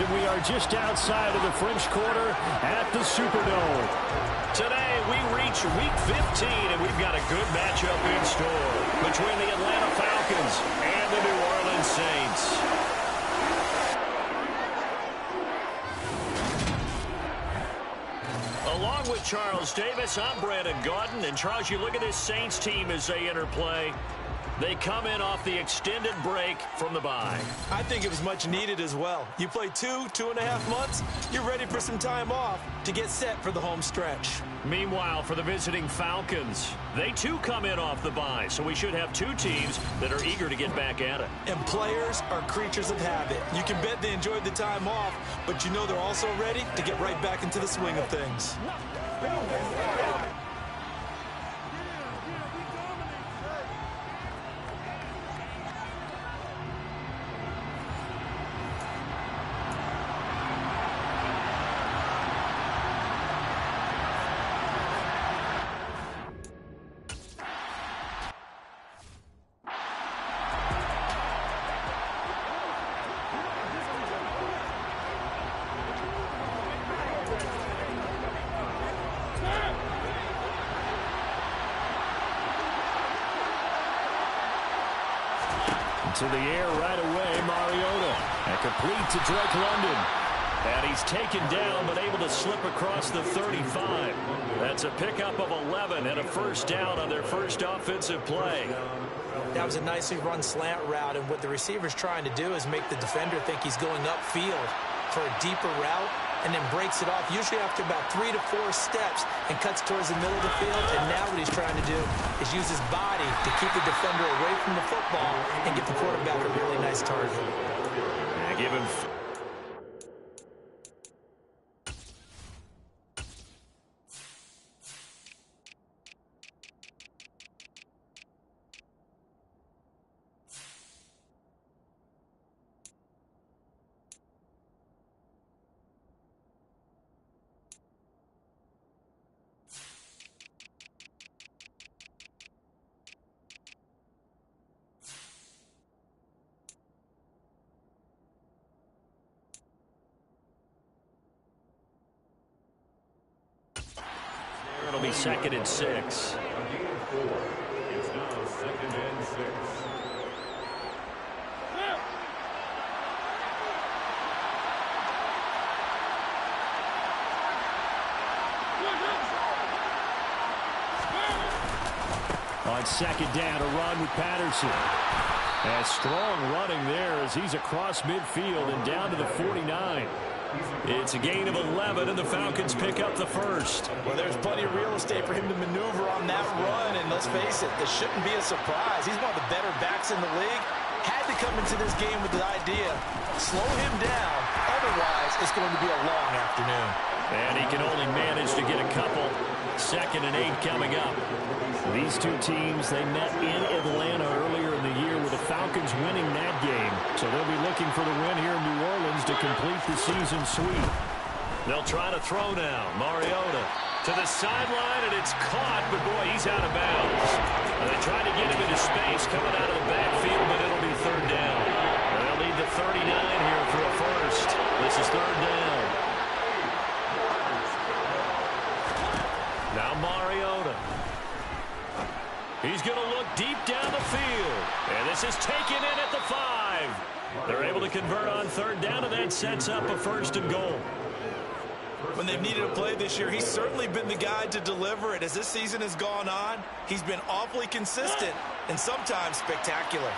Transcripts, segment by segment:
and we are just outside of the French Quarter at the Superdome. Today, we reach Week 15, and we've got a good matchup in store between the Atlanta Falcons and the New Orleans Saints. Along with Charles Davis, I'm Brandon Gaudin. And Charles, you look at this Saints team as they interplay. They come in off the extended break from the bye. I think it was much needed as well. You play 2.5 months, you're ready for some time off to get set for the home stretch. Meanwhile, for the visiting Falcons, they too come in off the bye, so we should have two teams that are eager to get back at it. And players are creatures of habit. You can bet they enjoyed the time off, but you know they're also ready to get right back into the swing of things. To the air right away, Mariota. And complete to Drake London. And he's taken down, but able to slip across the 35. That's a pickup of 11 and a first down on their first offensive play. That was a nicely run slant route, and what the receiver's trying to do is make the defender think he's going upfield for a deeper route, and then breaks it off, usually after about 3 to 4 steps, and cuts towards the middle of the field. And now what he's trying to do is use his body to keep the defender away from the football and get the quarterback a really nice target. Yeah, give him... It'll be 2nd and 6. It's now 2nd and 6. On 2nd down, a run with Patterson. And strong running there as he's across midfield and down to the 49. It's a gain of 11, and the Falcons pick up the first. Well, there's plenty of real estate for him to maneuver on that run, and let's face it, this shouldn't be a surprise. He's one of the better backs in the league. Had to come into this game with the idea, slow him down, otherwise it's going to be a long afternoon. And he can only manage to get a couple. 2nd and 8 coming up. These two teams, they met in Atlanta earlier in the year with the Falcons winning that game. So they'll be looking for the win here in New Orleans to complete the season sweep. They'll try to throw now. Mariota to the sideline, and it's caught, but boy, he's out of bounds. And they try to get him into space coming out of the backfield, but it'll be 3rd down. And they'll need the 39 here for a first. This is 3rd down. Now Mariota. He's going to look deep down the field. And this is taken in at the 5. They're able to convert on 3rd down, and that sets up a 1st and goal. When they've needed a play this year, he's certainly been the guy to deliver it. As this season has gone on, he's been awfully consistent and sometimes spectacular.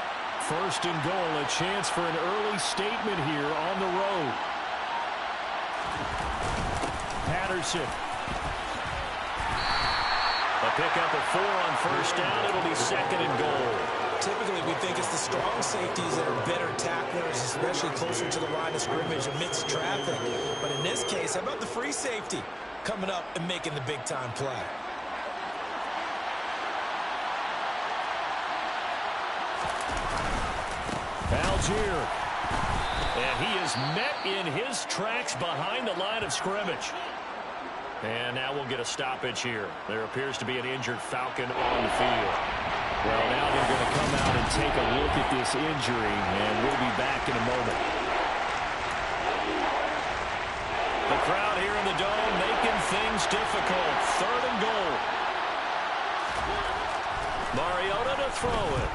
1st and goal, a chance for an early statement here on the road. Patterson. A pickup of 4 on 1st down. It'll be 2nd and goal. Typically, we think it's the strong safeties that are better tacklers, especially closer to the line of scrimmage amidst traffic. But in this case, how about the free safety coming up and making the big-time play? Algier. And he is met in his tracks behind the line of scrimmage. And now we'll get a stoppage here. There appears to be an injured Falcon on the field. Well, now they're going to come out and take a look at this injury, and we'll be back in a moment. crowd here in the Dome making things difficult. 3rd and goal. Mariota to throw it.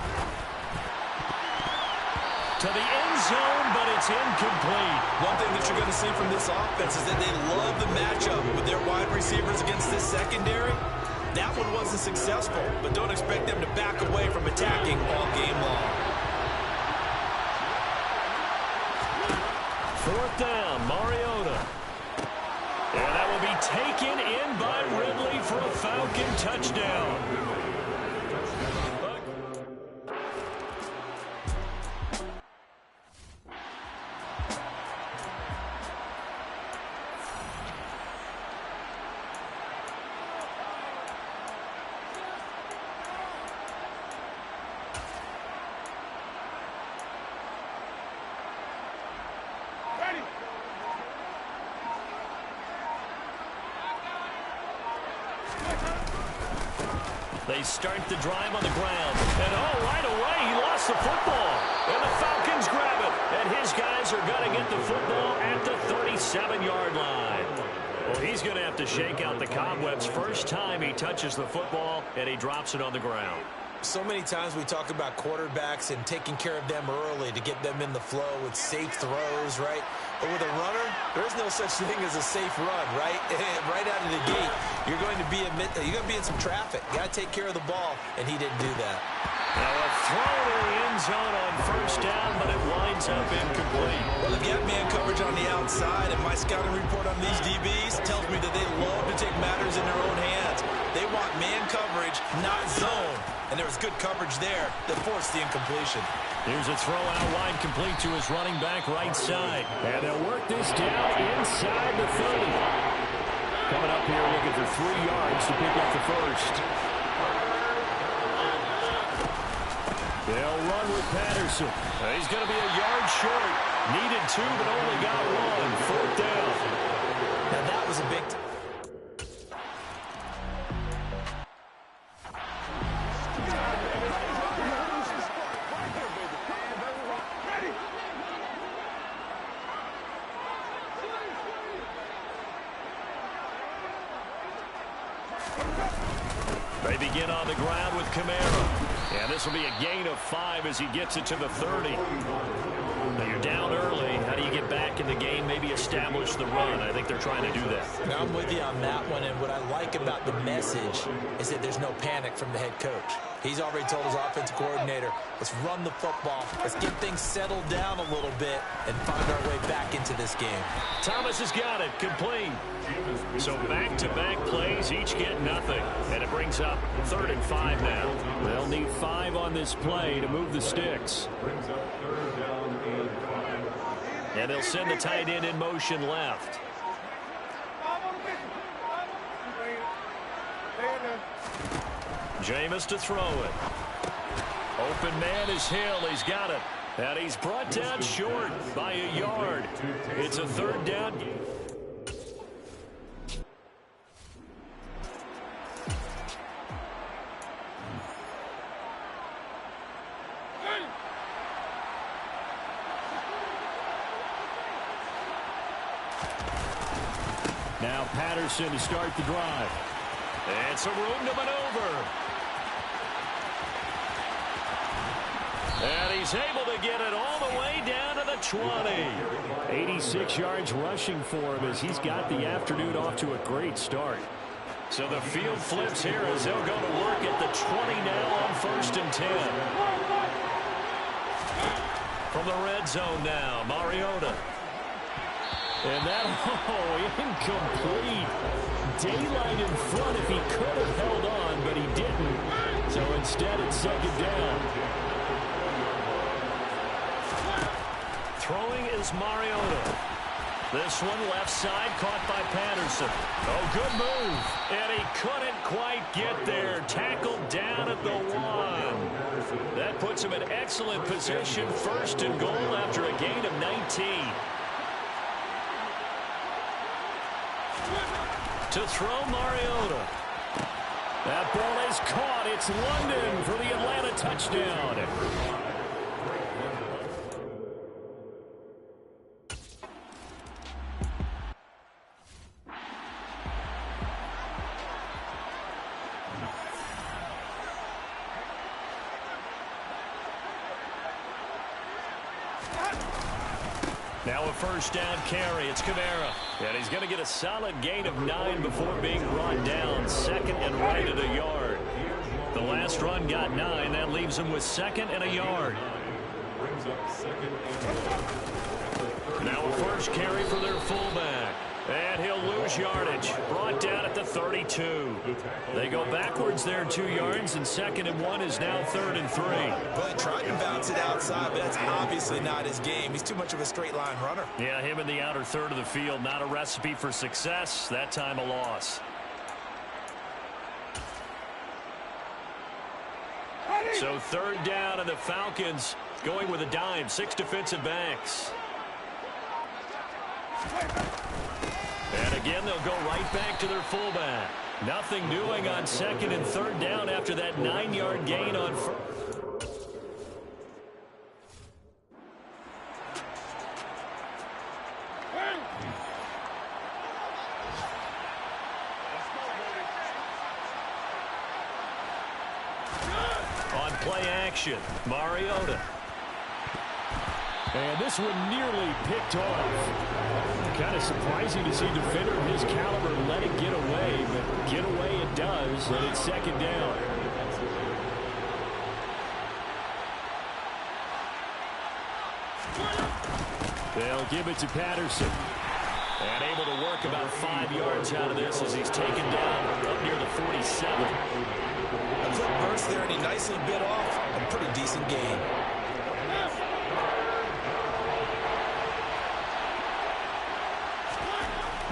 To the end zone, but it's incomplete. One thing that you're going to see from this offense is that they love the matchup with their wide receivers against this secondary. That one wasn't successful, but don't expect them to back away from attacking all game long. 4th down, Mariota. And that will be taken in by Ridley for a Falcon touchdown. They start the drive on the ground. And, right away, he lost the football. And the Falcons grab it. And his guys are going to get the football at the 37-yard line. Well, he's going to have to shake out the cobwebs first time he touches the football, and he drops it on the ground. So many times we talk about quarterbacks and taking care of them early to get them in the flow with safe throws, right? But with a runner, there is no such thing as a safe run, right? Right out of the gate, you're going to be in some traffic. You got to take care of the ball, and he didn't do that. Now a throw to the end zone on 1st down, but it winds up incomplete. Well, they've got man coverage on the outside, and my scouting report on these DBs tells me that they love to take matters in their own hands. They want man coverage, not zone. And there was good coverage there that forced the incompletion. Here's a throw out wide, complete to his running back right side. And they'll work this down inside the 30. Coming up here looking for 3 yards to pick up the first. They'll run with Patterson. He's going to be a yard short. Needed 2, but only got 1. 4th down. Now that was a big... They begin on the ground with Kamara. And this will be a gain of 5 as he gets it to the 30. Now you're down early. How do you get back in the game, maybe establish the run? I think they're trying to do that. Now I'm with you on that one, and what I like about the message is that there's no panic from the head coach. He's already told his offensive coordinator, let's run the football, let's get things settled down a little bit and find our way back into this game. Thomas has got it, complete. So back-to-back plays, each get nothing. And it brings up 3rd and 5 now. They'll need 5 on this play to move the sticks. And they'll send the tight end in motion left. Jameis to throw it. Open man is Hill. He's got it. And he's brought down short by a yard. It's a 3rd down. Now Patterson to start the drive. And some room to maneuver. And he's able to get it all the way down to the 20. 86 yards rushing for him as he's got the afternoon off to a great start. So the field flips here as they'll go to work at the 20 now on 1st and 10. From the red zone now, Mariota. And that, incomplete. Daylight in front if he could have held on, but he didn't. So instead it's 2nd down. Throwing is Mariota. This one left side caught by Patterson. Oh, good move. And he couldn't quite get there. Tackled down at the 1. That puts him in excellent position. 1st and goal after a gain of 19. To throw Mariota. That ball is caught. It's London for the Atlanta touchdown. Now a first down carry. It's Kamara. And he's going to get a solid gain of 9 before being brought down. Second and right at a yard. The last run got 9. That leaves him with second and a yard. Now a first carry for their fullback. And he'll lose yardage. Brought down at the 32. They go backwards there 2 yards, and second and 1 is now third and 3. Well, he tried to bounce it outside, but that's obviously not his game. He's too much of a straight line runner. Yeah, him in the outer third of the field, not a recipe for success. That time a loss. So third down, and the Falcons going with a dime. 6 defensive backs. And again, they'll go right back to their fullback. Nothing doing on second and third down after that 9-yard gain on on play action, Mariota. And this one nearly picked off. Kind of surprising to see a defender of his caliber let it get away, but get away it does, and it's second down. They'll give it to Patterson. And able to work about 5 yards out of this as he's taken down up near the 47. A quick burst there, and he nicely bit off a pretty decent gain.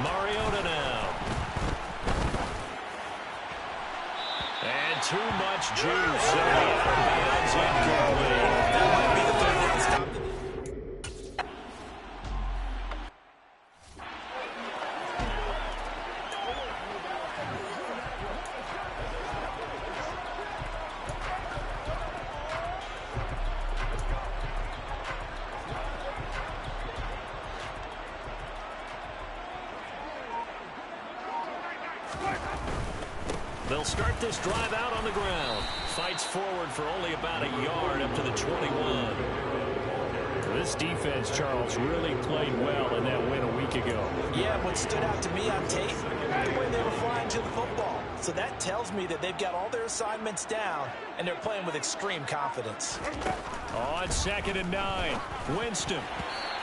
Mariota now. And too much juice. So the out of bounds incomplete. That might be the third down stop. They'll start this drive out on the ground. Fights forward for only about a yard up to the 21. This defense, Charles, really played well in that win a week ago. Yeah, what stood out to me on tape, the way they were flying to the football. So that tells me that they've got all their assignments down, and they're playing with extreme confidence. On second and 9, Winston.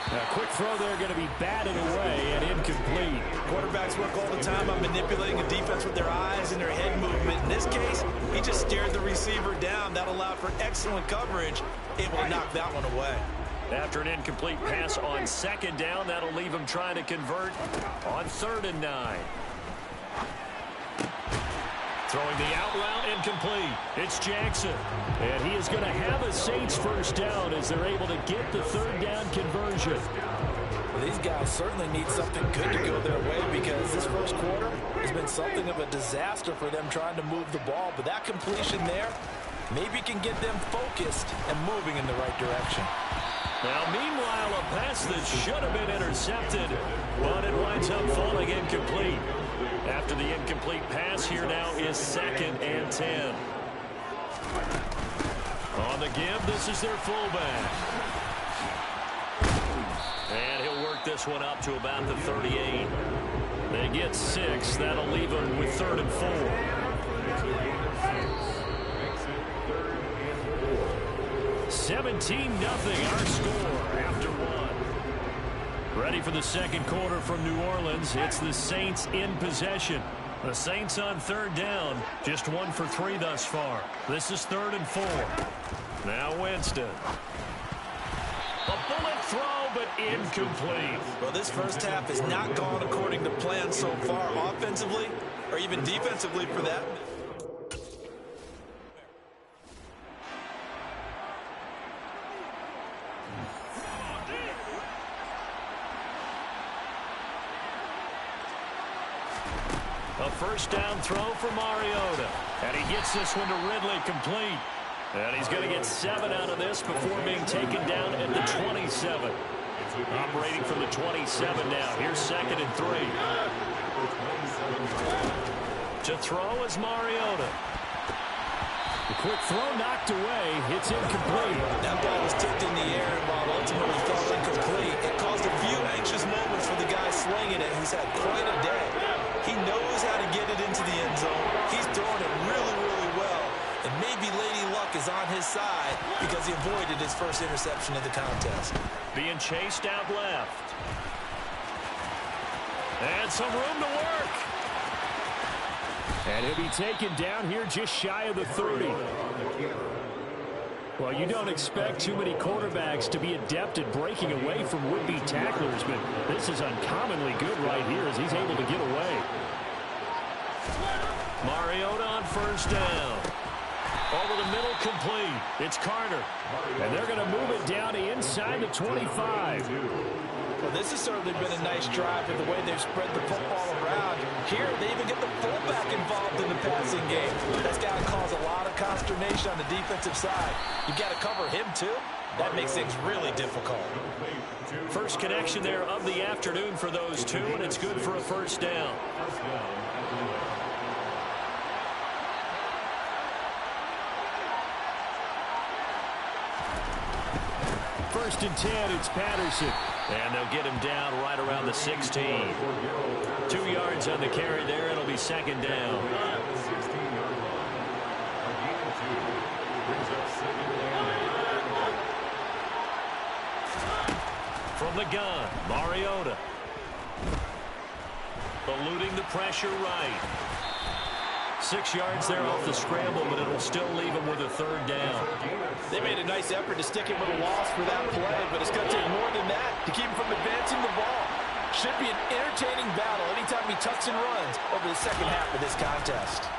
A quick throw there going to be batted away and incomplete. Quarterbacks work all the time on manipulating a defense with their eyes and their head movement. In this case, he just stared the receiver down. That allowed for excellent coverage, able to knock that one away. After an incomplete pass on second down, that'll leave him trying to convert on third and 9. Throwing the out route, incomplete. It's Jackson. And he is going to have a Saints first down as they're able to get the third down conversion. Well, these guys certainly need something good to go their way because this first quarter has been something of a disaster for them trying to move the ball. But that completion there maybe can get them focused and moving in the right direction. Now, meanwhile, a pass that should have been intercepted, but it winds up falling incomplete. After the incomplete pass, here now is second and 10. On the give, this is their fullback. And he'll work this one up to about the 38. They get 6. That'll leave them with third and 4. 17-0 our score after 1. Ready for the second quarter from New Orleans. It's the Saints in possession. The Saints on third down. Just 1 for 3 thus far. This is third and 4. Now Winston. A bullet throw, but incomplete. Well, this first half has not gone according to plan so far, offensively or even defensively for that. A first down throw for Mariota. And he gets this one to Ridley complete. And he's going to get 7 out of this before being taken down at the 27. Operating from the 27 now. Here's second and 3. To throw is Mariota. The quick throw knocked away. It's incomplete. That ball was tipped in the air, and while ultimately fell incomplete, it caused a few anxious moments for the guy slinging it. He's had quite a day. He knows how to get it into the end zone. He's throwing it really, really well. And maybe Lady Luck is on his side because he avoided his first interception of the contest. Being chased out left. And some room to work. And he'll be taken down here just shy of the 30. Well, you don't expect too many quarterbacks to be adept at breaking away from would-be tacklers, but this is uncommonly good right here as he's able to get away. Mariota on first down. Over the middle, complete. It's Carter. And they're going to move it down to inside the 25. Well, this has certainly been a nice drive in the way they've spread the football around. Here, they even get the fullback involved in the passing game. That's got to cause a lot of consternation on the defensive side. You've got to cover him, too. That makes things really difficult. First connection there of the afternoon for those two, and it's good for a first down. First and 10, it's Patterson. And they'll get him down right around the 16. 2 yards on the carry there. It'll be second down. From the gun, Mariota. Eluding the pressure right. 6 yards there off the scramble, but it'll still leave him with a third down. They made a nice effort to stick him with a loss for that play, but it's going to take more than that to keep him from advancing the ball. Should be an entertaining battle anytime he tucks and runs over the second half of this contest.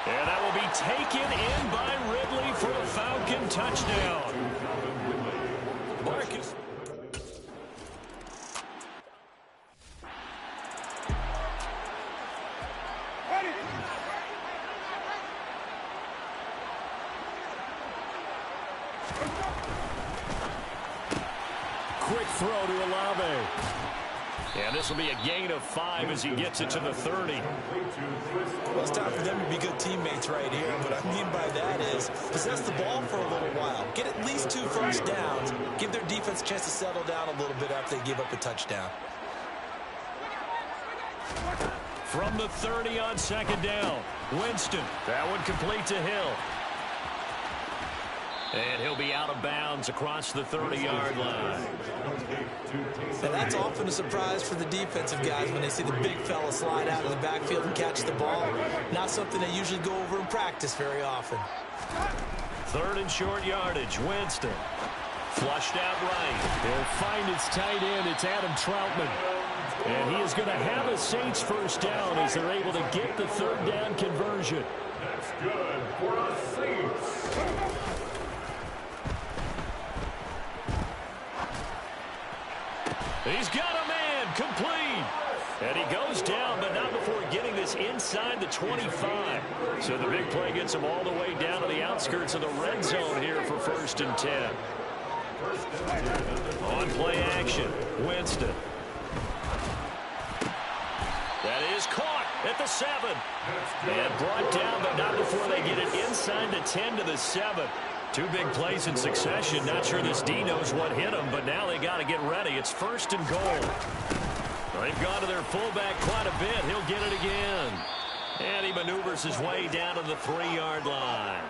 And that will be taken in by Ridley for a Falcon touchdown. Marcus. Quick throw to Olave. And this will be a gain of 5 as he gets it to the 30. Well, it's time for them to be good teammates right here. What I mean by that is possess the ball for a little while. Get at least 2 first downs. Give their defense a chance to settle down a little bit after they give up a touchdown. From the 30 on second down, Winston. That one complete to Hill. And he'll be out of bounds across the 30-yard line. And that's often a surprise for the defensive guys when they see the big fella slide out of the backfield and catch the ball. Not something they usually go over in practice very often. Third and short yardage, Winston. Flushed out right. They'll find its tight end. It's Adam Troutman. And he is going to have a Saints first down as they're able to get the third down conversion. That's good for a Saints. He's got a man, complete. And he goes down, but not before getting this inside the 25. So the big play gets him all the way down to the outskirts of the red zone here for first and 10. On play action, Winston. That is caught at the 7. And brought down, but not before they get it inside the 10 to the 7. 2 big plays in succession. Not sure this D knows what hit him, but now they got to get ready. It's first and goal. They've gone to their fullback quite a bit. He'll get it again. And he maneuvers his way down to the 3-yard line.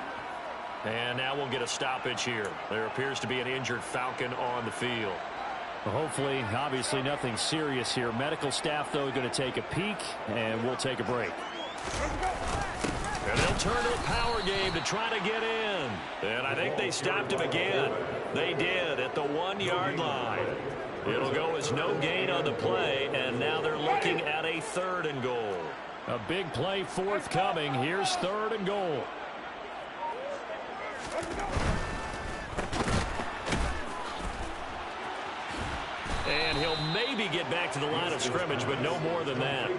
And now we'll get a stoppage here. There appears to be an injured Falcon on the field. Well, hopefully, obviously nothing serious here. Medical staff, though, going to take a peek, and we'll take a break. And they'll turn to a power game to try to get in. And I think they stopped him again. They did at the 1-yard line. It'll go as no gain on the play, and now they're looking at a 3rd and goal. A big play forthcoming. Here's 3rd and goal. And he'll maybe get back to the line of scrimmage, but no more than that.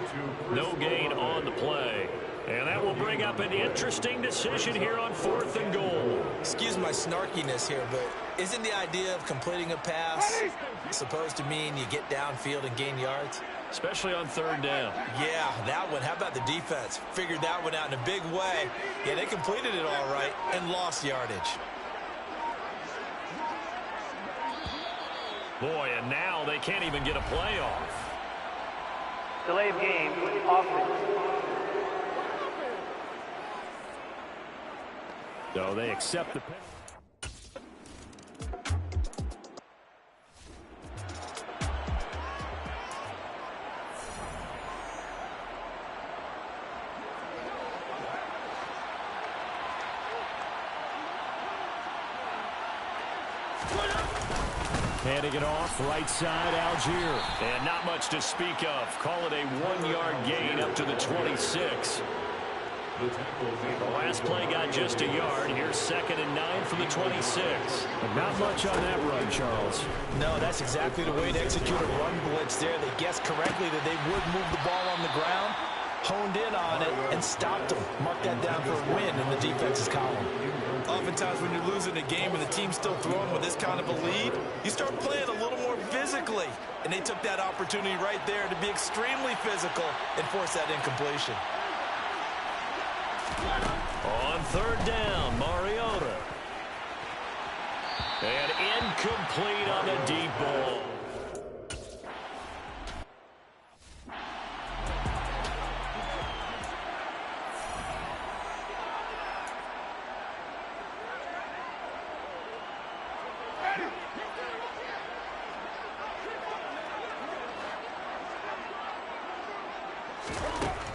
No gain on the play. And that will bring up an interesting decision here on 4th and goal. Excuse my snarkiness here, but isn't the idea of completing a pass supposed to mean you get downfield and gain yards? Especially on 3rd down. Yeah, that one. How about the defense? Figured that one out in a big way. Yeah, they completed it all right and lost yardage. Boy, and now they can't even get a play off. Delay of game, offense. So they accept the penalty. Handing it off, right side, Algier. And not much to speak of. Call it a 1-yard gain up to the 26. The last play got just a yard. Here's 2nd and 9 from the 26. But not much on that run, Charles. No, that's exactly the way to execute a run blitz there. They guessed correctly that they would move the ball on the ground, honed in on it, and stopped them. Mark that down for a win in the defense's column. Oftentimes when you're losing a game and the team's still throwing with this kind of a lead, you start playing a little more physically. And they took that opportunity right there to be extremely physical and force that incompletion. On 3rd down, Mariota. And incomplete on the deep ball.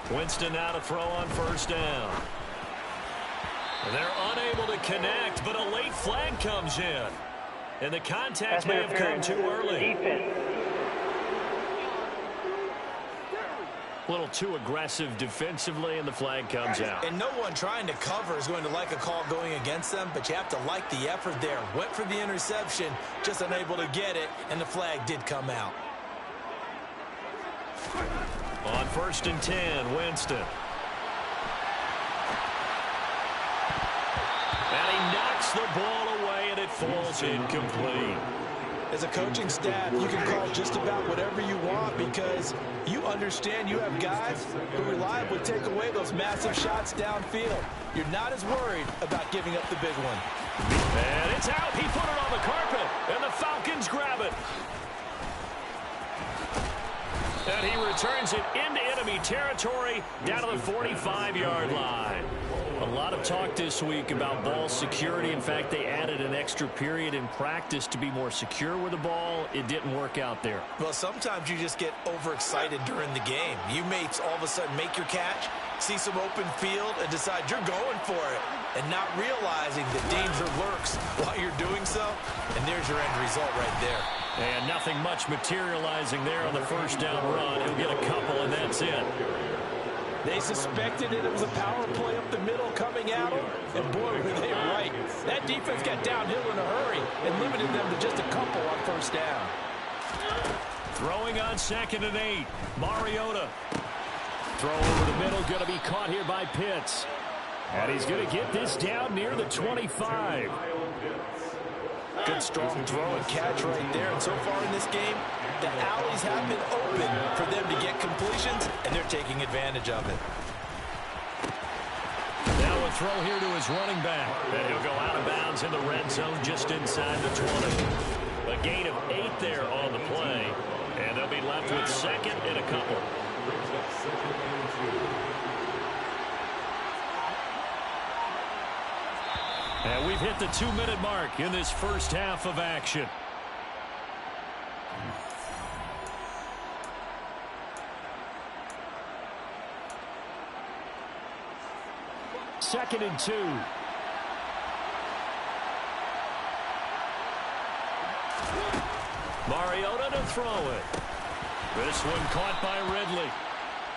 Winston now to throw on 1st down. They're unable to connect, but a late flag comes in. And the contact may have come too early. A little too aggressive defensively, and the flag comes out. And no one trying to cover is going to like a call going against them, but you have to like the effort there. Went for the interception, just unable to get it, and the flag did come out. On 1st and 10, Winston. And he knocks the ball away, and it falls incomplete. As a coaching staff, you can call just about whatever you want because you understand you have guys who reliably take away those massive shots downfield. You're not as worried about giving up the big one. And it's out. He put it on the carpet, and the Falcons grab it. And he returns it into enemy territory down to the 45-yard line. A lot of talk this week about ball security. In fact, they added an extra period in practice to be more secure with the ball. It didn't work out there. Well, sometimes you just get overexcited during the game. You may all of a sudden make your catch, see some open field, and decide you're going for it, and not realizing that danger lurks while you're doing so. And there's your end result right there. And nothing much materializing there on the 1st down run. He'll get a couple, and that's it. They suspected it was a power play up the middle coming at them, and boy, were they right. That defense got downhill in a hurry and limited them to just a couple on 1st down. Throwing on 2nd and 8, Mariota. Throw over the middle, going to be caught here by Pitts. And he's going to get this down near the 25. Good strong throw and catch right there. And so far in this game, the alleys have been open for them to get completions, and they're taking advantage of it. Now a throw here to his running back. And he'll go out of bounds in the red zone just inside the 20. A gain of 8 there on the play. And they'll be left with 2nd and a couple. And we've hit the 2-minute mark in this first half of action. Second and 2. Mariota to throw it. This one caught by Ridley.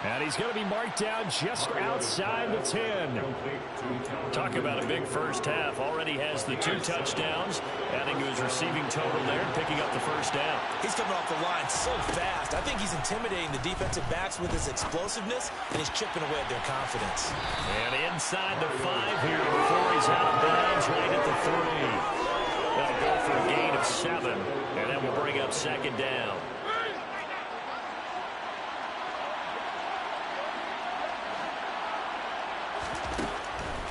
And he's going to be marked down just outside the 10. Talk about a big first half. Already has the 2 touchdowns, adding to his receiving total there, picking up the first down. He's coming off the line so fast. I think he's intimidating the defensive backs with his explosiveness, and he's chipping away at their confidence. And inside the 5 here before he's out of bounds right at the 3. That'll go for a gain of 7, and that will bring up second down.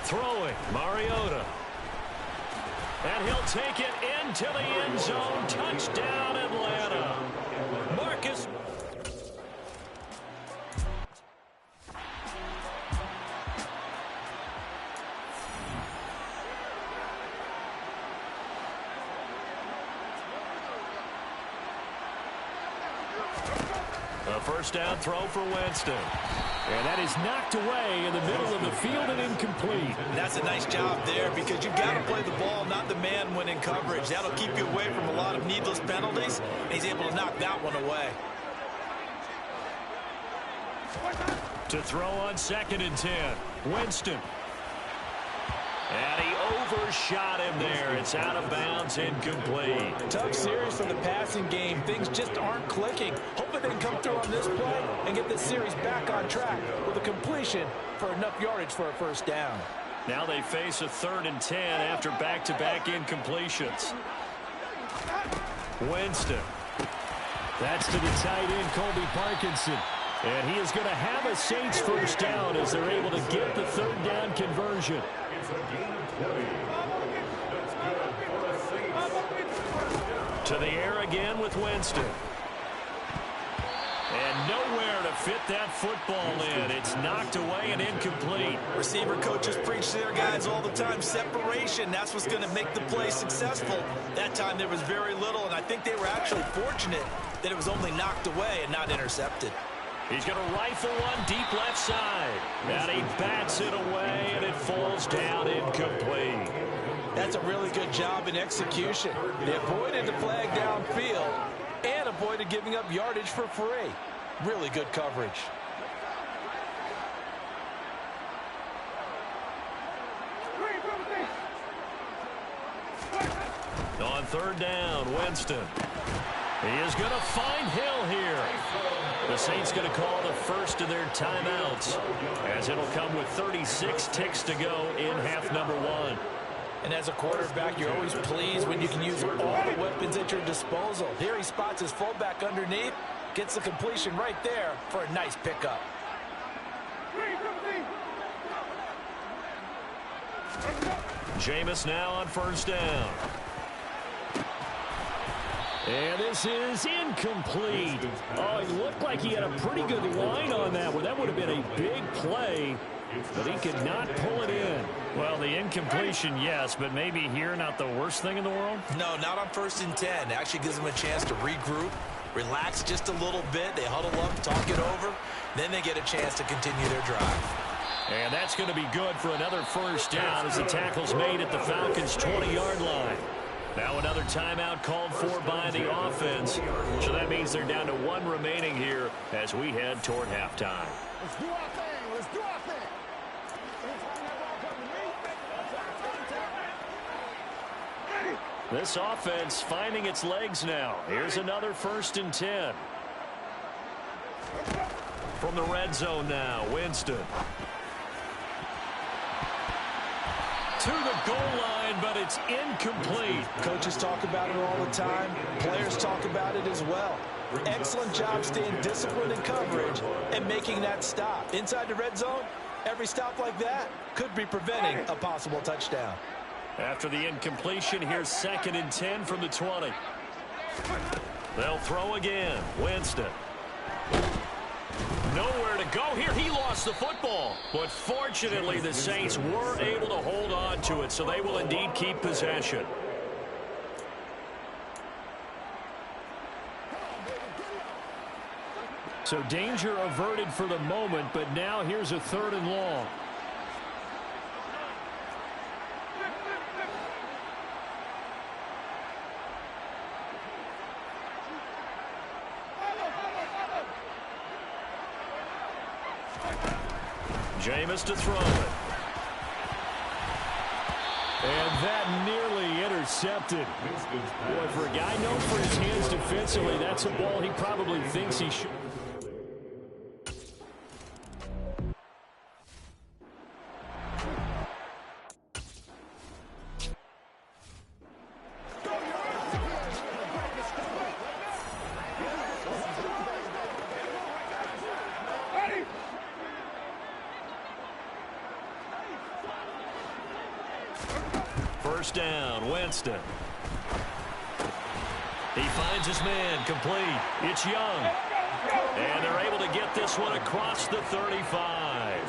Throwing, Mariota. And he'll take it into the end zone. Touchdown, Atlanta. Marcus. A first down throw for Winston. And that is knocked away in the middle of the field and incomplete. That's a nice job there because you've got to play the ball, not the man when in coverage. That'll keep you away from a lot of needless penalties, and he's able to knock that one away. To throw on 2nd and 10. Winston. And he overshot him there. It's out of bounds, incomplete. Tough series for the passing game. Things just aren't clicking. Hoping they can come through on this play and get this series back on track with a completion for enough yardage for a first down. Now they face a 3rd and 10 after back-to-back incompletions. Winston. That's to the tight end, Colby Parkinson. And he is going to have a Saints first down as they're able to get the 3rd down conversion. To the air again with Winston. And nowhere to fit that football in. It's knocked away and incomplete. Receiver coaches preach to their guys all the time. Separation, that's what's going to make the play successful. That time there was very little, and I think they were actually fortunate that it was only knocked away and not intercepted. He's going to rifle one deep left side. And he bats it away, and it falls down incomplete. That's a really good job in execution. They avoided the flag downfield and avoided giving up yardage for free. Really good coverage. On 3rd down, Winston. He is going to find Hill here. The Saints going to call the first of their timeouts, as it'll come with 36 ticks to go in half number 1. And as a quarterback, you're always pleased when you can use all the weapons at your disposal. Here he spots his fullback underneath, gets the completion right there for a nice pickup. Jameis now on 1st down. And this is incomplete. Oh, it looked like he had a pretty good line on that one. That would have been a big play, but he could not pull it in. Well, the incompletion, yes, but maybe here not the worst thing in the world? No, not on 1st and 10. It actually gives them a chance to regroup, relax just a little bit. They huddle up, talk it over. Then they get a chance to continue their drive. And that's going to be good for another first down as the tackle's made at the Falcons' 20-yard line. Now another timeout called for by the offense. So that means they're down to 1 remaining here as we head toward halftime. Let's do our thing. Let's do our thing. This offense finding its legs now. Here's another 1st and 10. From the red zone now, Winston. To the goal line, but it's incomplete. Coaches talk about it all the time. Players talk about it as well. Excellent job staying disciplined in coverage and making that stop. Inside the red zone, every stop like that could be preventing a possible touchdown. After the incompletion, here's 2nd and 10 from the 20. They'll throw again. Winston. Nowhere to go here. He lost the football. But fortunately, the Saints were able to hold on to it, so they will indeed keep possession. So danger averted for the moment, but now here's a 3rd and long. Jameis to throw it. And that nearly intercepted. Boy, for a guy known for his hands defensively, that's a ball he probably thinks he should. First down, Winston. He finds his man, complete. It's Young. And they're able to get this one across the 35.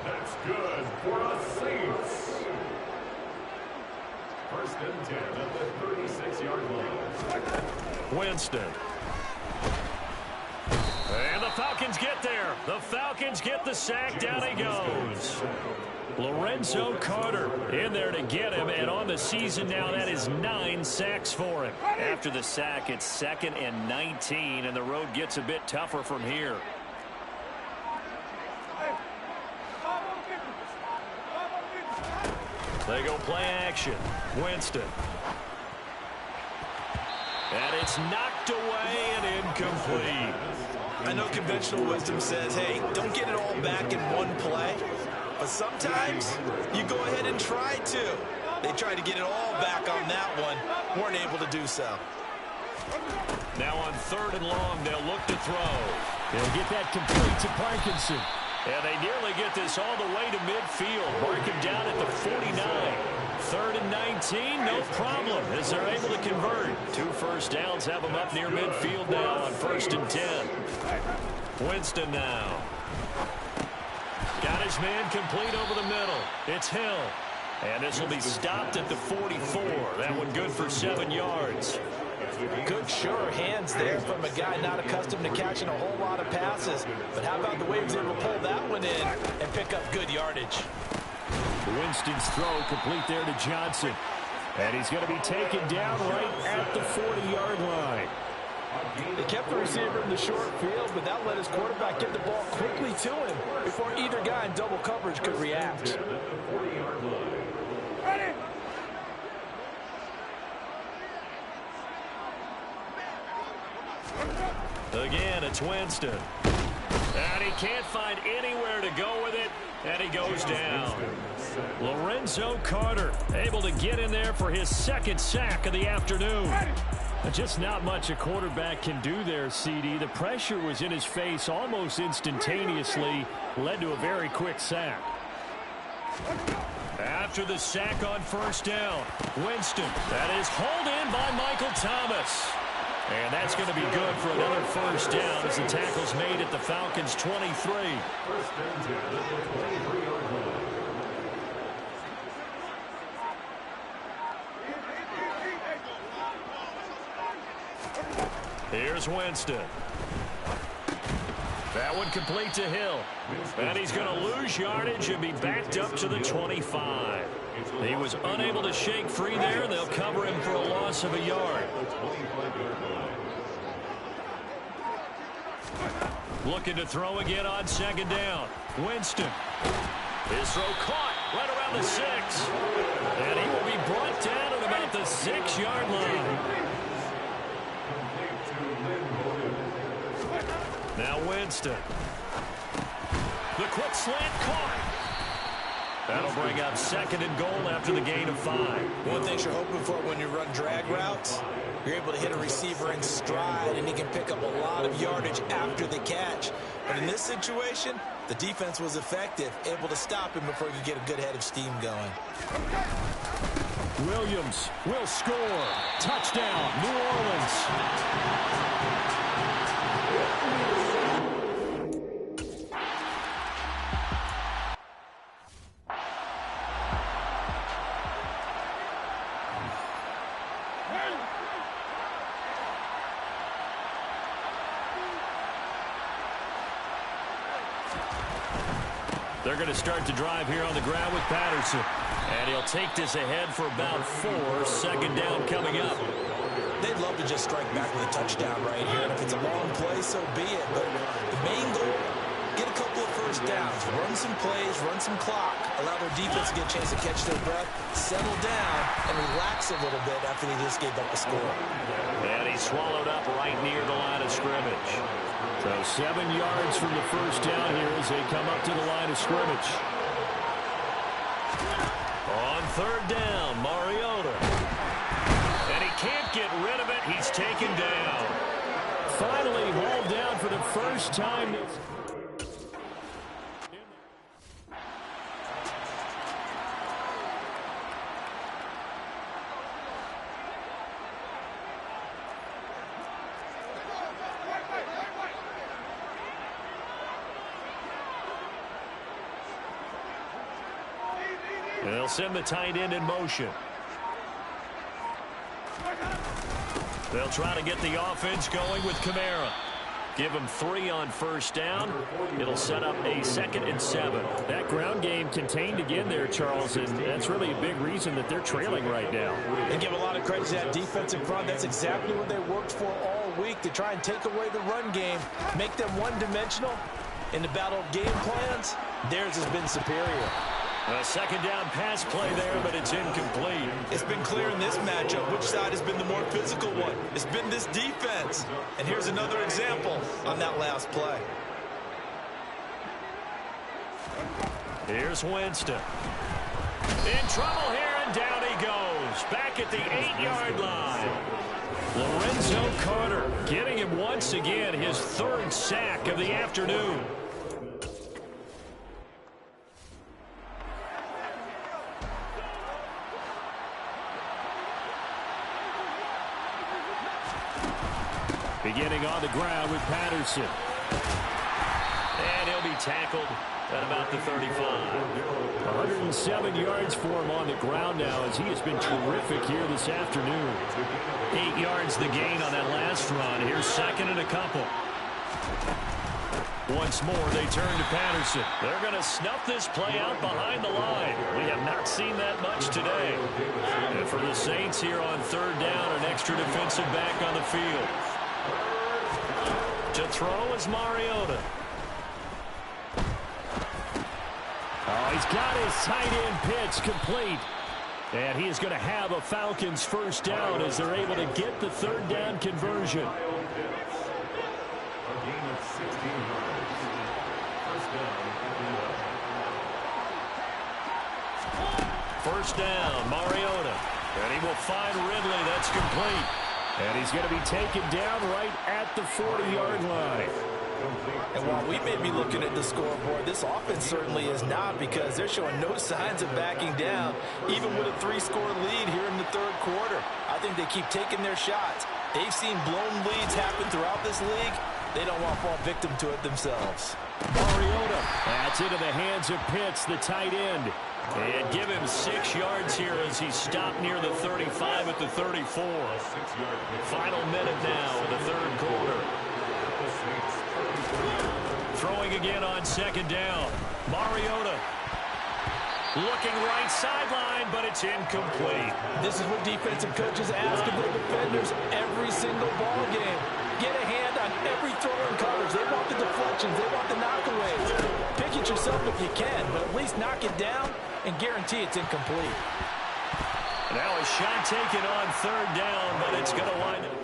That's good for a Saints. First and 10 at the 36-yard line. Winston. And the Falcons get there. The Falcons get the sack. Down he goes. Lorenzo Carter in there to get him, and on the season now, that is 9 sacks for him. After the sack, it's 2nd and 19, and the road gets a bit tougher from here. They go play action. Winston. And it's knocked away and incomplete. I know conventional wisdom says, hey, don't get it all back in one play. But sometimes you go ahead and try to. They tried to get it all back on that one. Weren't able to do so. Now on 3rd and long, they'll look to throw. They'll get that complete to Parkinson. And they nearly get this all the way to midfield. Mark him down at the 49. 3rd and 19, no problem, as they're able to convert. 2 first downs have them up near midfield now on 1st and 10. Winston now. Got his man complete over the middle. It's Hill. And this will be stopped at the 44. That one good for 7 yards. Good, sure hands there from a guy not accustomed to catching a whole lot of passes. But how about the way he was able to pull that one in and pick up good yardage? Winston's throw complete there to Johnson. And he's going to be taken down right at the 40-yard line. They kept the receiver in the short field, but that let his quarterback get the ball quickly to him before either guy in double coverage could react. Again, it's Winston. And he can't find anywhere to go with it, and he goes down. Lorenzo Carter able to get in there for his 2nd sack of the afternoon. Just not much a quarterback can do there, CD. The pressure was in his face almost instantaneously, led to a very quick sack. After the sack on 1st down, Winston. That is hauled in by Michael Thomas. And that's going to be good for another 1st down as the tackle's made at the Falcons' 23. First and 10 at the 23-yard line. Here's Winston. That one complete to Hill. And he's going to lose yardage and be backed up to the 25. He was unable to shake free there. They'll cover him for a loss of a yard. Looking to throw again on 2nd down. Winston. His throw caught right around the 6. And he will be brought down at about the 6-yard line. Now Winston. The quick slant caught. That'll bring up 2nd and goal after the gain of 5. One thing you're hoping for when you run drag routes, you're able to hit a receiver in stride, and he can pick up a lot of yardage after the catch. But in this situation, the defense was effective, able to stop him before he could get a good head of steam going. Williams will score. Touchdown, New Orleans. They're going to start to drive here on the ground with Patterson. And he'll take this ahead for about 4. 2nd down coming up. They'd love to just strike back with a touchdown right here. And if it's a long play, so be it. But the main goal, get a couple of first downs, run some plays, run some clock, allow their defense to get a chance to catch their breath, settle down, and relax a little bit after they just gave up a score. And he swallowed up right near the line of scrimmage. So 7 yards from the first down here as they come up to the line of scrimmage. On third down, Mariota. And he can't get rid of it. He's taken down. Finally hauled down for the first time. They'll send the tight end in motion. They'll try to get the offense going with Kamara. Give him 3 on first down. It'll set up a 2nd and 7. That ground game contained again there, Charles, and that's really a big reason that they're trailing right now. And give a lot of credit to that defensive front. That's exactly what they worked for all week, to try and take away the run game, make them one-dimensional. In the battle of game plans, theirs has been superior. A 2nd down pass play there, but it's incomplete. It's been clear in this matchup which side has been the more physical one. It's been this defense. And here's another example on that last play. Here's Winston. In trouble here, and down he goes. Back at the 8-yard line. Lorenzo Carter getting him once again his 3rd sack of the afternoon. Beginning on the ground with Patterson. And he'll be tackled at about the 35. 107 yards for him on the ground now as he has been terrific here this afternoon. 8 yards the gain on that last run. Here's 2nd and a couple. Once more, they turn to Patterson. They're going to snuff this play out behind the line. We have not seen that much today. And for the Saints here on 3rd down, an extra defensive back on the field. To throw is Mariota. Oh, he's got his tight end pitch complete. And he is going to have a Falcons first down as they're able to get the 3rd down conversion. A gain of 16 yards. First down. First down, Mariota. And he will find Ridley. That's complete. And he's going to be taken down right at the 40-yard line. And while we may be looking at the scoreboard, this offense certainly is not, because they're showing no signs of backing down, even with a 3-score lead here in the 3rd quarter. I think they keep taking their shots. They've seen blown leads happen throughout this league. They don't want to fall victim to it themselves. Mariota. That's into the hands of Pitts, the tight end. And give him 6 yards here as he stopped near the 35 at the 34. Final minute now in the 3rd quarter. Throwing again on 2nd down. Mariota looking right sideline, but it's incomplete. This is what defensive coaches ask of their defenders every single ball game. Get a hand on every throw and coverage. They want the deflections. They want the knockaways. Pick it yourself if you can, but at least knock it down and guarantee it's incomplete. Now a shot taken on 3rd down, but it's going to wind up.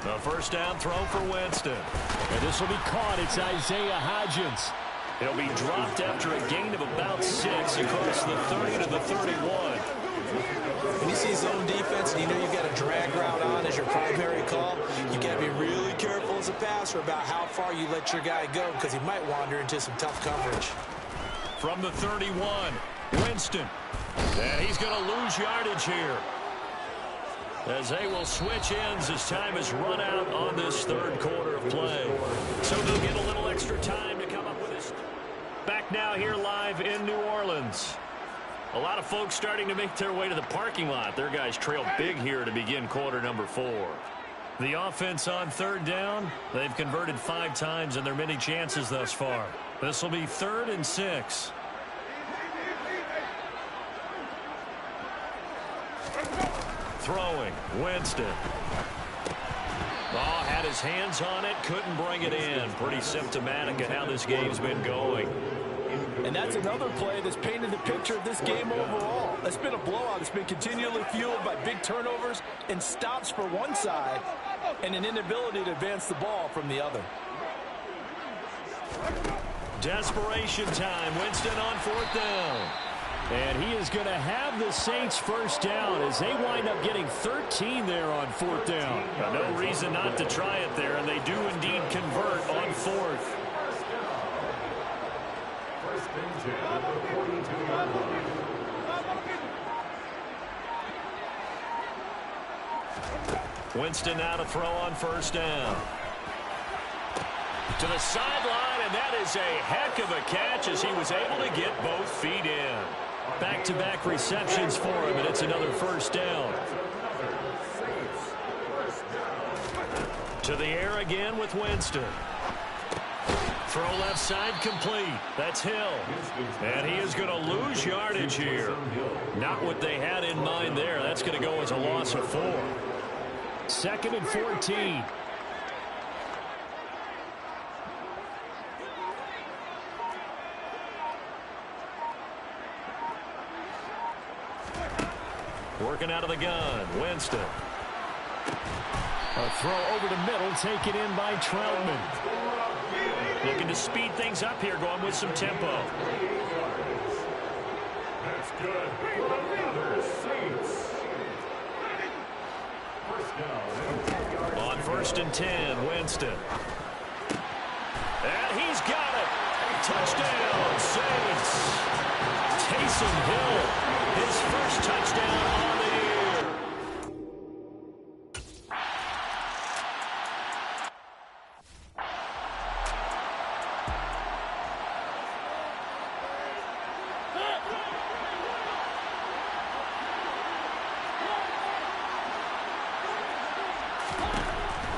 The first down throw for Winston. And this will be caught. It's Isaiah Hodgins. He'll be dropped after a gain of about 6 across the 30 to the 31. When you see zone defense and you know you've got a drag route on as your primary call, you got to be really careful as a passer about how far you let your guy go, because he might wander into some tough coverage. From the 31, Winston. And he's going to lose yardage here, as they will switch ends as time is run out on this 3rd quarter of play. So they'll get a little extra time to come up with this. Back now here live in New Orleans. A lot of folks starting to make their way to the parking lot. Their guys trail big here to begin quarter number 4. The offense on third down, they've converted 5 times in their many chances thus far. This will be 3rd and 6. Throwing, Winston. Oh, had his hands on it, couldn't bring it in. Pretty symptomatic of how this game's been going. And that's another play that's painted the picture of this game overall. It's been a blowout. It's been continually fueled by big turnovers and stops for one side and an inability to advance the ball from the other. Desperation time. Winston on 4th down. And he is going to have the Saints first down as they wind up getting 13 there on 4th down. No reason not to try it there, and they do indeed convert on 4th. Winston now to throw on 1st down. To the sideline, and that is a heck of a catch as he was able to get both feet in. Back-to-back receptions for him, and it's another 1st down. To the air again with Winston. Throw left side complete. That's Hill. And he is going to lose yardage here. Not what they had in mind there. That's going to go as a loss of 4. 2nd and 14. Working out of the gun, Winston. A throw over the middle, taken in by Troutman. Looking to speed things up here, going with some tempo. That's good. Another Saints. On 1st and 10, Winston. And he's got it. Touchdown, Saints. Taysom Hill, his first touchdown on the year.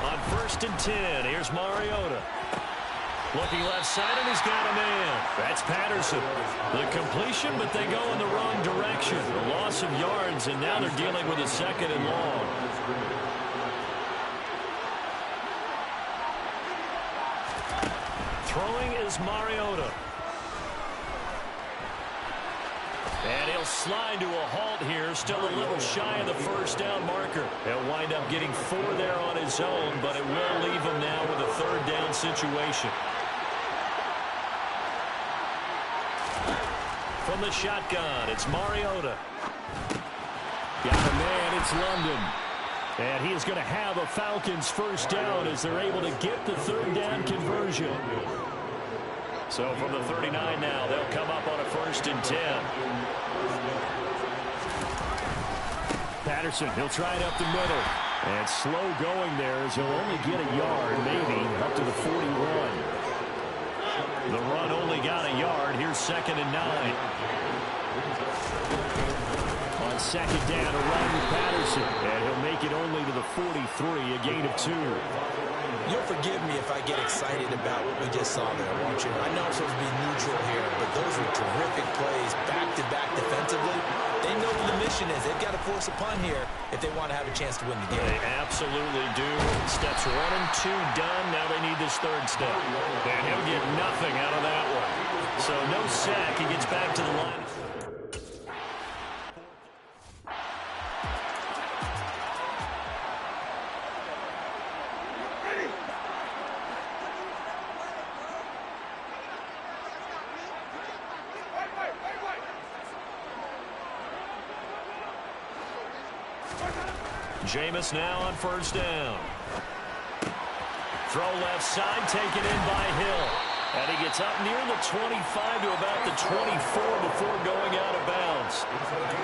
On 1st and 10, here's Mariota. Looking left side, and he's got a man. That's Patterson. The completion, but they go in the wrong direction. A loss of yards, and now they're dealing with a 2nd and long. Throwing is Mariota. And he'll slide to a halt here, still a little shy of the 1st down marker. He'll wind up getting 4 there on his own, but it will leave him now with a 3rd down situation. From the shotgun, it's Mariota. Got a man, it's London. And he is going to have a Falcons first down as they're able to get the 3rd down conversion. So from the 39 now, they'll come up on a 1st and 10. Patterson, he'll try it up the middle. And slow going there as he'll only get a yard, maybe, up to the 41. The run only got a yard. Here's 2nd and 9. On 2nd down, a run with Patterson. And he'll make it only to the 43, a gain of 2. You'll forgive me if I get excited about what we just saw there, won't you? I know I'm supposed to be neutral here, but those were terrific plays back-to-back defensively. They know what the mission is. They've got to force a punt here if they want to have a chance to win the game. They absolutely do. Steps 1 and 2 done. Now they need this 3rd step. And he'll get nothing out of that one. So no sack. He gets back to the line. Jameis now on 1st down. Throw left side, taken in by Hill. And he gets up near the 25 to about the 24 before going out of bounds.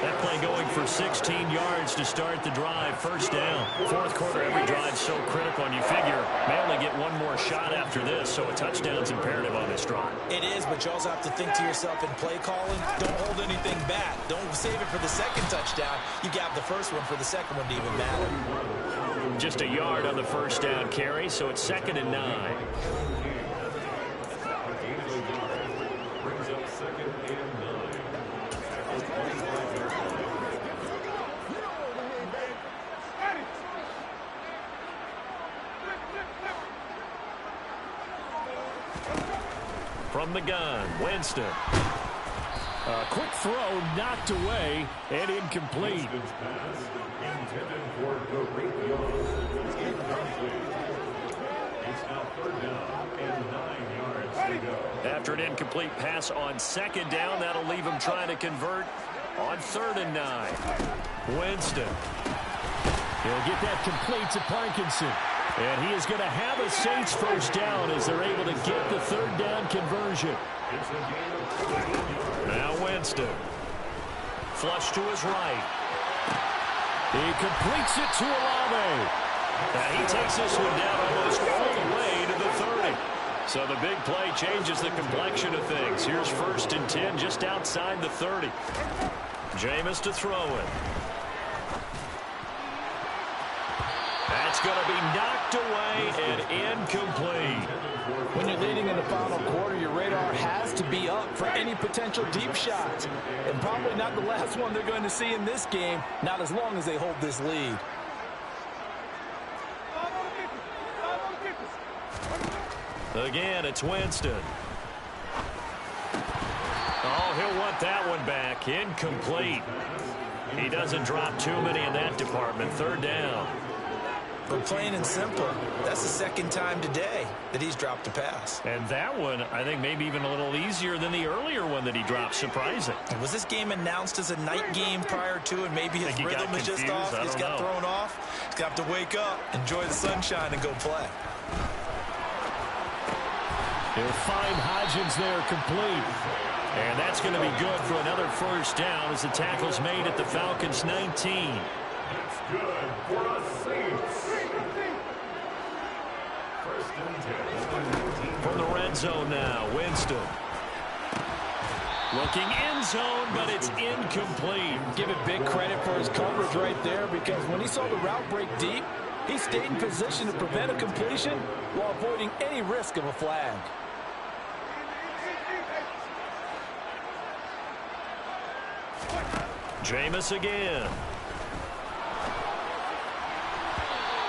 That play going for 16 yards to start the drive. 1st down. 4th quarter, every drive so critical, and you figure may only get one more shot after this, so a touchdown's imperative on this drive. It is, but you also have to think to yourself in play calling, don't hold anything back. Don't save it for the 2nd touchdown. You got the 1st one for the 2nd one to even matter. Just a yard on the first down carry, so it's 2nd and 9. Brings up 2nd and 9. From the gun, Winston. A quick throw knocked away and incomplete. Intended for Kareem Young. Incomplete. It's now 3rd down and 9 yards to go. After an incomplete pass on 2nd down, that'll leave him trying to convert on 3rd and 9. Winston. He'll get that complete to Parkinson. And he is going to have a Saints first down as they're able to get the 3rd down conversion. Now Winston. Flush to his right. He completes it to Olave. Now he takes this one down almost all the way to the 30. So the big play changes the complexion of things. Here's 1st and 10 just outside the 30. Jameis to throw it. That's going to be knocked away and incomplete. When you're leading in the final quarter, your radar has to be up for any potential deep shots. And probably not the last one they're going to see in this game, not as long as they hold this lead. Again, it's Winston. Oh, he'll want that one back. Incomplete. He doesn't drop too many in that department. 3rd down. But plain and simple, that's the 2nd time today that he's dropped a pass. And that one, I think, maybe even a little easier than the earlier one that he dropped. Surprising. Was this game announced as a night game prior to, and maybe his rhythm is just off? He's got thrown off. He's got to wake up, enjoy the sunshine, and go play. He'll find Hodgins there complete. And that's going to be good for another first down as the tackle's made at the Falcons 19. It's good for a Saints. 1st and 10. From the red zone now, Winston. Looking end zone, but it's incomplete. Give it big credit for his coverage right there, because when he saw the route break deep, he stayed in position to prevent a completion while avoiding any risk of a flag. Jameis again.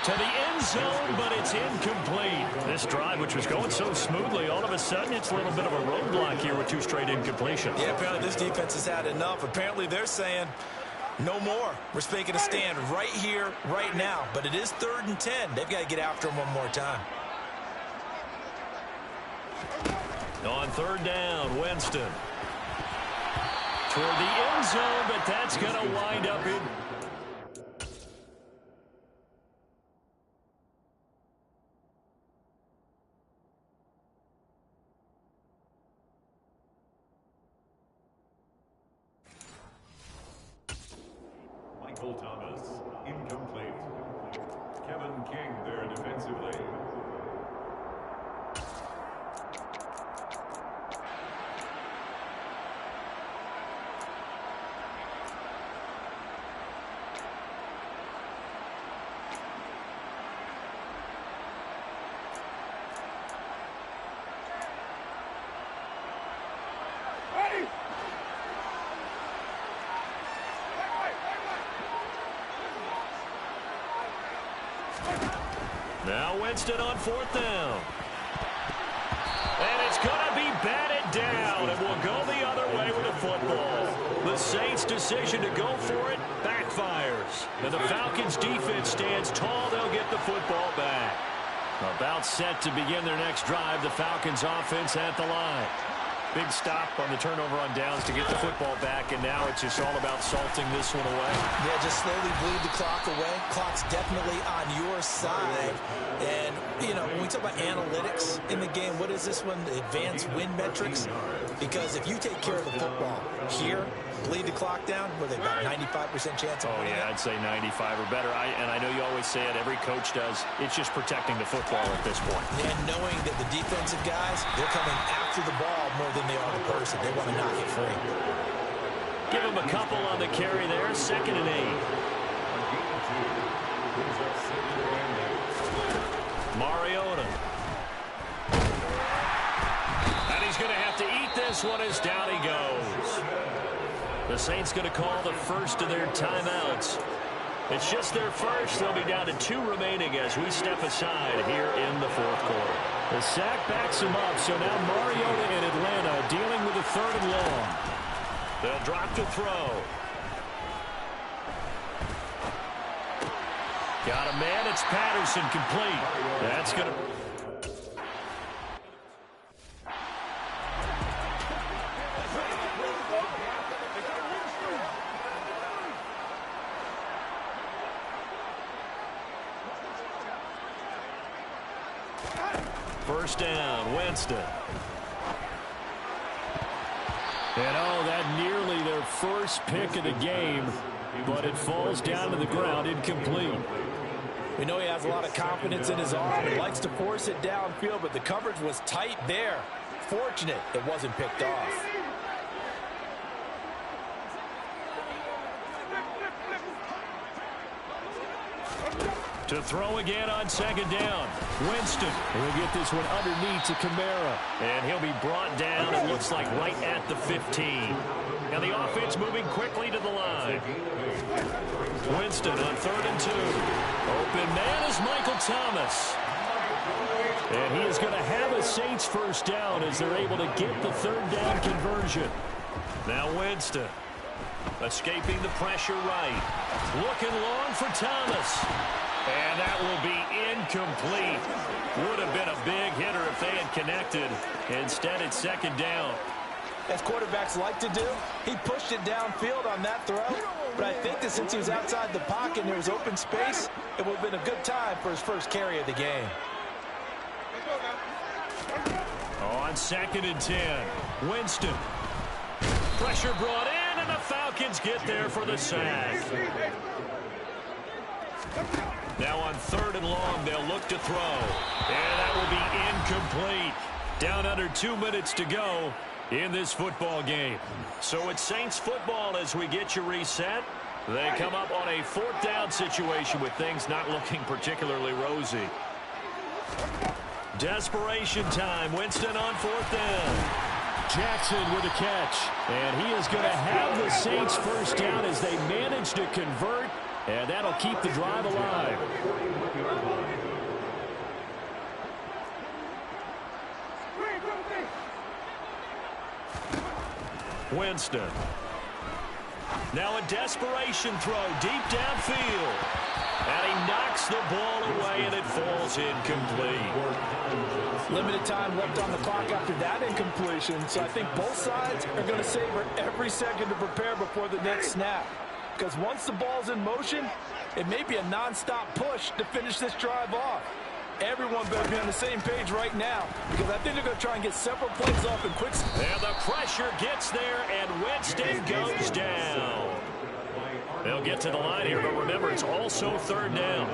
To the end zone, but it's incomplete. This drive, which was going so smoothly, all of a sudden it's a little bit of a roadblock here with 2 straight incompletions. Yeah, apparently this defense has had enough. Apparently they're saying, no more. We're making a stand right here, right now. But it is 3rd and 10. They've got to get after him one more time. On 3rd down, Winston. Toward the end zone, but that's going to wind up in. Michael Thomas, incomplete. Kevin King there defensively. Now Winston on 4th down. And it's going to be batted down, and will go the other way with the football. The Saints' decision to go for it backfires. And the Falcons' defense stands tall. They'll get the football back. About set to begin their next drive, the Falcons' offense at the line. Big stop on the turnover on downs to get the football back, and now it's just all about salting this one away. Yeah, just slowly bleed the clock away. Clock's definitely on your side. And, you know, when we talk about analytics in the game, what is this one? Advanced win metrics? Because if you take care of the football here, bleed the clock down, with about 95% chance of winning. Yeah, I'd say 95 or better. And I know you always say it, every coach does. It's just protecting the football at this point. And knowing that the defensive guys, they're coming after the ball more than they are the person. They want to knock it free. Give him a couple on the carry there. 2nd and 8. this one is down he goes. The Saints going to call the first of their timeouts. It's just their first. They'll be down to 2 remaining as we step aside here in the fourth quarter. The sack backs him up, so now Mariota in Atlanta dealing with a 3rd and long. They'll drop to throw. Got a man. It's Patterson, complete. That's going to... First down, Winston. And oh, that nearly their first pick of the game, but it falls down to the ground, incomplete. We know he has a lot of confidence in his arm and likes to force it downfield, but the coverage was tight there. Fortunate it wasn't picked off. To throw again on 2nd down. Winston will get this one underneath to Kamara. And he'll be brought down, it looks like, right at the 15. And the offense moving quickly to the line. Winston on 3rd and 2. Open man is Michael Thomas. And he is going to have a Saints first down as they're able to get the 3rd down conversion. Now Winston escaping the pressure right. Looking long for Thomas. And that will be incomplete. Would have been a big hitter if they had connected. Instead, it's 2nd down. As quarterbacks like to do, he pushed it downfield on that throw. But I think that since he was outside the pocket and there was open space, it would have been a good time for his first carry of the game. On 2nd and 10, Winston. Pressure brought in, and the Falcons get there for the sack. Now on 3rd and long, they'll look to throw. And that will be incomplete. Down under 2 minutes to go in this football game. So it's Saints football as we get you reset. They come up on a 4th down situation with things not looking particularly rosy. Desperation time. Winston on 4th down. Jackson with a catch. And he is going to have the Saints first down as they manage to convert. And that'll keep the drive alive. Winston. Now a desperation throw deep downfield. And he knocks the ball away, and it falls incomplete. Limited time left on the clock after that incompletion, so I think both sides are going to savor every second to prepare before the next snap. Because once the ball's in motion, it may be a non-stop push to finish this drive off. Everyone better be on the same page right now, because I think they're going to try and get several plays off in quick. And the pressure gets there, and Winston goes down. They'll get to the line here, but remember, it's also 3rd down.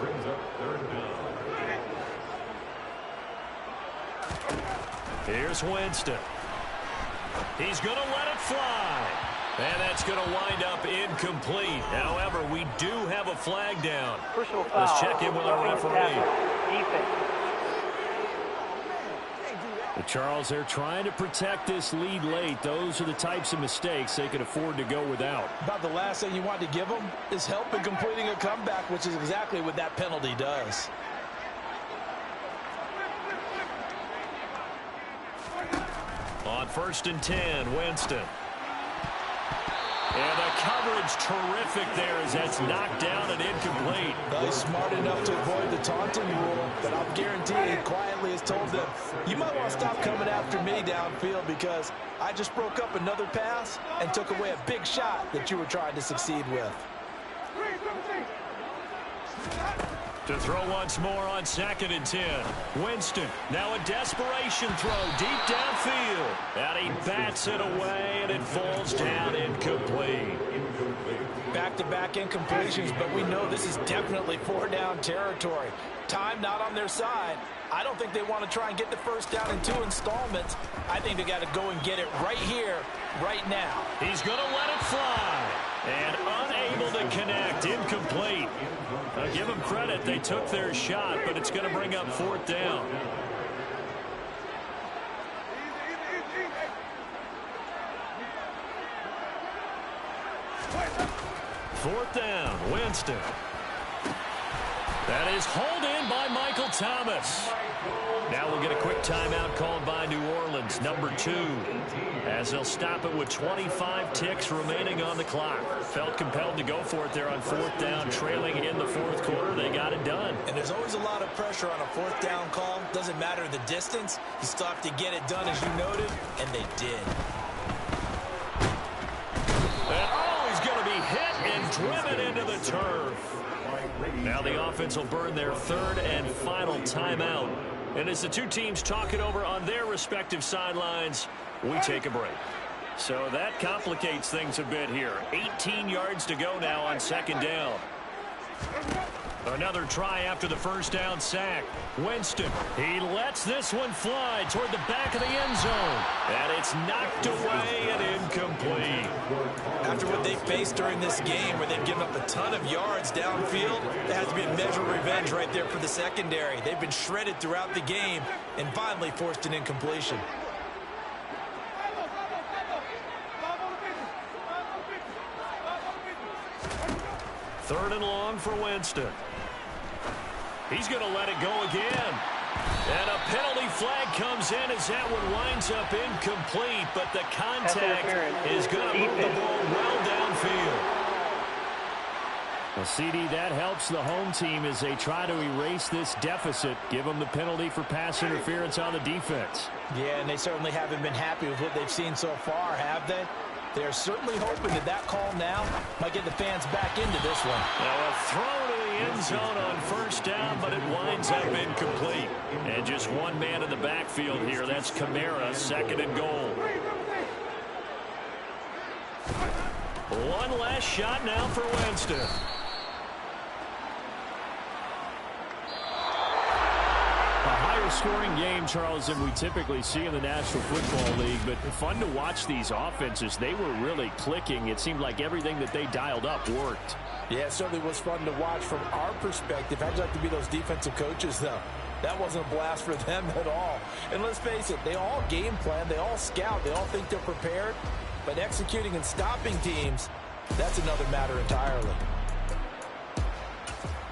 Brings up 3rd down. Here's Winston. He's going to let it fly. And that's going to wind up incomplete. However, we do have a flag down. Personal foul. Let's check in with our referee. Defense. Charles, they're trying to protect this lead late. Those are the types of mistakes they can afford to go without. About the last thing you want to give them is help in completing a comeback, which is exactly what that penalty does. On 1st and 10, Winston. And the coverage terrific there as that's knocked down and incomplete. Well, he's smart enough to avoid the taunting rule, but I'll guarantee he quietly has told them, you might want to stop coming after me downfield because I just broke up another pass and took away a big shot that you were trying to succeed with. To throw once more on 2nd and 10. Winston, now a desperation throw deep downfield. And he bats it away, and it falls down incomplete. Back-to-back incompletions, but we know this is definitely 4-down territory. Time not on their side. I don't think they want to try and get the first down in 2 installments. I think they got to go and get it right here, right now. He's going to let it fly. And unable to connect, incomplete. Now give them credit, they took their shot, but it's going to bring up 4th down. 4th down. Winston. That is hauled in by Michael Thomas. Now we'll get a quick timeout called by New Orleans, number 2, as they'll stop it with 25 ticks remaining on the clock. Felt compelled to go for it there on 4th down, trailing in the 4th quarter. They got it done. And there's always a lot of pressure on a 4th down call. Doesn't matter the distance. You still have to get it done, as you noted, and they did. And he's going to be hit and driven into the turf. Now the offense will burn their 3rd and final timeout. And as the two teams talk it over on their respective sidelines, we take a break. So that complicates things a bit here. 18 yards to go now on 2nd down. Another try after the 1st down sack. Winston, he lets this one fly toward the back of the end zone. And it's knocked away and incomplete. After what they faced during this game, where they've given up a ton of yards downfield, there has to be a measure of revenge right there for the secondary. They've been shredded throughout the game and finally forced an incompletion. 3rd and long for Winston. He's going to let it go again. And a penalty flag comes in as that one winds up incomplete, but the contact is going to move the ball well downfield. Well, CD, that helps the home team as they try to erase this deficit, give them the penalty for pass interference on the defense. Yeah, and they certainly haven't been happy with what they've seen so far, have they? They're certainly hoping that call now might get the fans back into this one. Now a throw to the end zone on 1st down, but it winds up incomplete. And just one man in the backfield here. That's Kamara, 2nd and goal. One last shot now for Winston. Scoring game, Charles, than we typically see in the National Football League, but fun to watch these offenses. They were really clicking. It seemed like everything that they dialed up worked. Yeah, it certainly was fun to watch from our perspective. How'd you like to be those defensive coaches, though? That wasn't a blast for them at all. And let's face it, they all game plan, they all scout, they all think they're prepared, but executing and stopping teams, that's another matter entirely.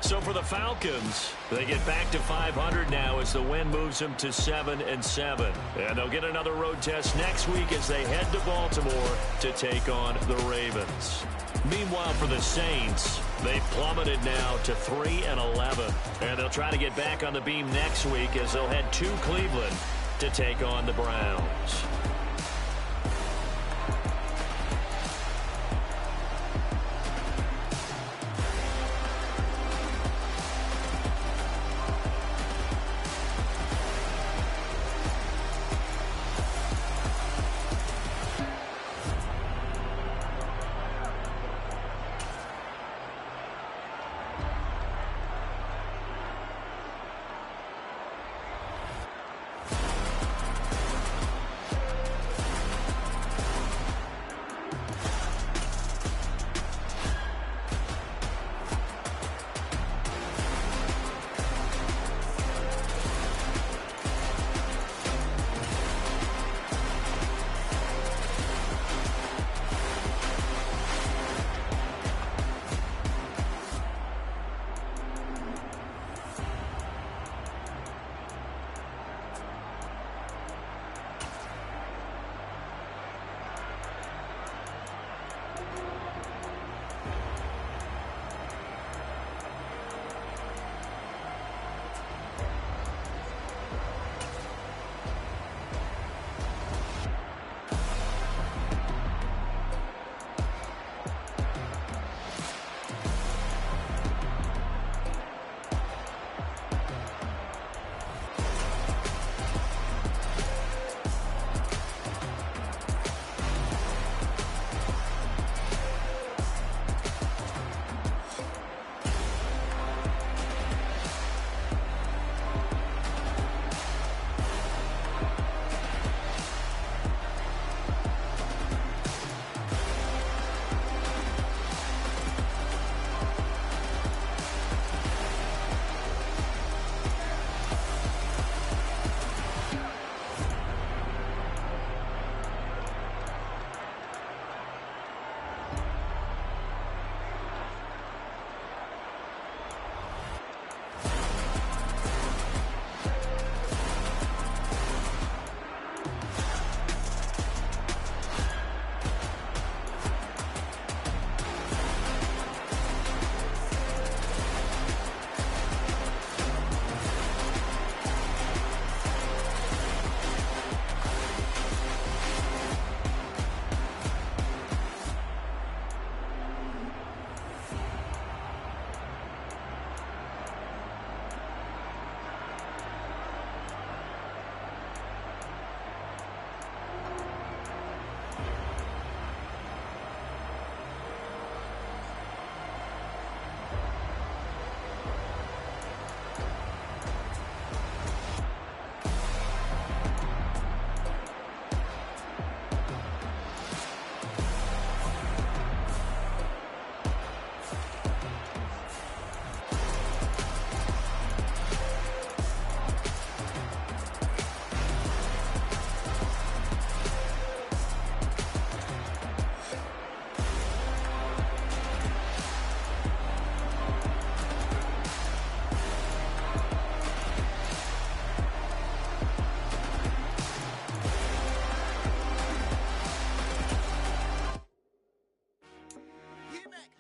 So for the Falcons, they get back to 500 now as the win moves them to 7-7. And they'll get another road test next week as they head to Baltimore to take on the Ravens. Meanwhile, for the Saints, they've plummeted now to 3-11. And they'll try to get back on the beam next week as they'll head to Cleveland to take on the Browns.